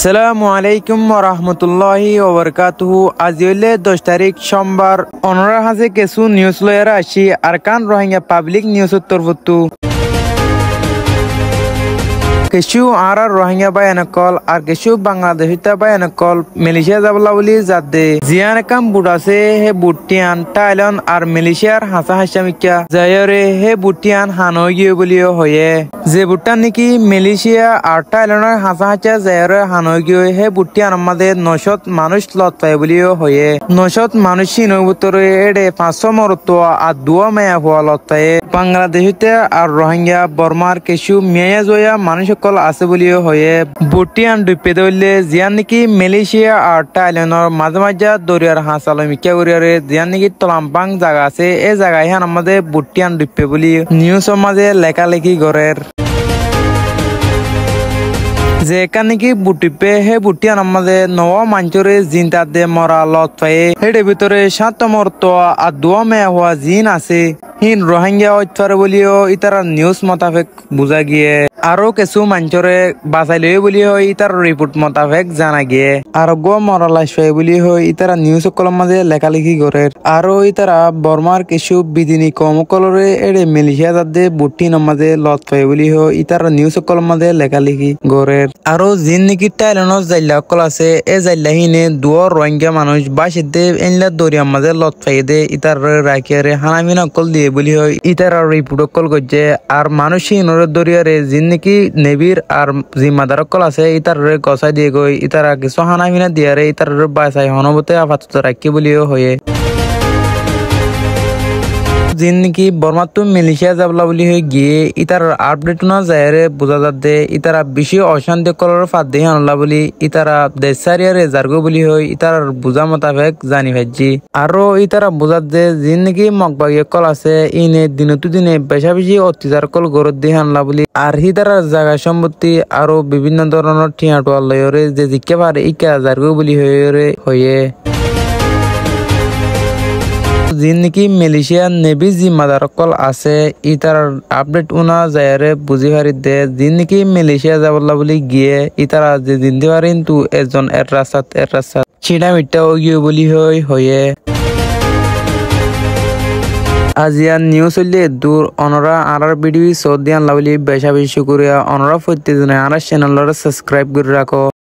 আসসালামু আলাইকুম ওরহমতুল্লাহি ওবরকাতুহু। আজ হইলে 10 তারিখ সোমবার। অনরা হাজে কিছু নিউজ লয়ারা আসি আরকান রোহিঙ্গা পাবলিক নিউজ তরফতু কিছু আর রোহিঙ্গা বায়ানকল আর কিছু বাংলাদেশিতা বায়ানকল মালয়েশিয়া যাবলা বলি যাদে জিয়ান কাম বুট আছে হে বুটিয়ান টাইলন আর মালয়েশিয়ার হাসা হাসামিকা যায়রে হে বুটিয়ান হানই গিয়ে বলিও হয়ে যে বুটটা নাকি মালয়েশিয়া আর টাইলনের হাসা হাসা যায়রে হানই গিয়ে হে বুটিয়ান আমাদের 900 মানুষ লত পায় বলিও হয়ে 900 মানুষ নবুতরে এডে 500 মরত আর 2 মেয়া হওয়া লত পায় বাংলাদেশিতে আর রোহিঙ্গা বর্মার কিছু মেয়া জয়া মানুষ আছে বলিও হয়ে বুটিয়ান ডুপে ধরলে জিয়ান নাকি মালয়েশিয়া আর টাইল্যান্ডর মাঝে মাঝে দরিয়ার হাঁসালো মিকা করিয়ারে জিয়ান নাকি তলাম্পাং জায়গা আছে এই জায়গায় হান আমাদের বুটিয়ান ডুপে বলি নিউজ মাঝে লেখালেখি করের যে এখানে কি বুটিপে হে বুটিয়ান আমাদের নব মাঞ্চরে জিন তাতে মরা লত পায়ে হেডে ভিতরে 7 মরত আর 2 মেয়া হওয়া জিন আছে হিন রোহিঙ্গা অত্যাচার বলিও ইতারা নিউজ মোতাবেক বুঝা গিয়ে আরো কিছু মাঞ্চরে বাঁচাই লই বলি হয় ইতার রিপোর্ট মোতাবেক জানা গিয়ে আর গো মরালাইশ পাই বলি হয় ইতারা নিউজ কলম মাঝে লেখালেখি করে আরো ইতারা বর্মার কিছু বিধিনি কমকলরে এড়ে মালয়েশিয়া যাতে বুটি নমাজে লত পাই বলি হয় ইতারা নিউজ কলম মাঝে লেখালেখি করে আরো জিন নাকি টাইলনের জাইলা কল আছে এ জাইলা হিনে দুয়র রোহিঙ্গা মানুষ বাসিতে এনলা দরিয়ার মাঝে লত পাই দে ইতার রাখিয়ারে হানামিন কল দিয়ে বলি হয় ইতারা রিপোর্ট কল করছে আর মানুষ হিনরে দরিয়ারে জিন নাকি নেবির আর জিম্মাদার কল আছে ইতার গসাই দিয়ে গই ইতারা কিছু হানামিনা দিয়ারে ইতার বাসাই হনবতে আপাতত রাখি বলিও হয়ে জিন নাকি বর্মাতো মালয়েশিয়া যাবলা বলি হয়ে গিয়ে ইতার আপডেট না যায় বোঝা যাতে ইতারা বেশি অশান্তি করার ফাঁদ দিয়ে আনলা বলি ইতারা দেশারিয়ারে জার্গো বলি হয় ইতার বোঝা মোতাবেক জানি ভাজি আরো ইতারা বোঝাত যে জিন নাকি মগবাগিয়ে কল আছে ইনে দিনতো দিনে বেশা বেশি অত্যাচার কল গরত দিয়ে আনলা বলি আর হিতারা জায়গা সম্পত্তি আরো বিভিন্ন ধরনের ঠিয়াটোয়াল লয়রে যে জিকে পারে ইকা জার্গো বলি হয়ে জিন নাকি মালয়েশিয়ার নেভি জিম্মাদার কল আছে ইতার আপডেট উনা যায়রে বুঝি পারি দে জিন নাকি মালয়েশিয়া যাবলা বলি গিয়ে ইতারা যে জিনতে পারেন তু একজন এর রাস্তাত ছিড়া মিট্টা গিয়ে বলি হয়ে আজিয়ান নিউজ হইলে দূর অনরা আর ভিডিও সৌদিয়ান লাভলি বেশা বেশি করিয়া অনরা প্রত্যেকজনে আর চ্যানেলরা সাবস্ক্রাইব করে রাখো।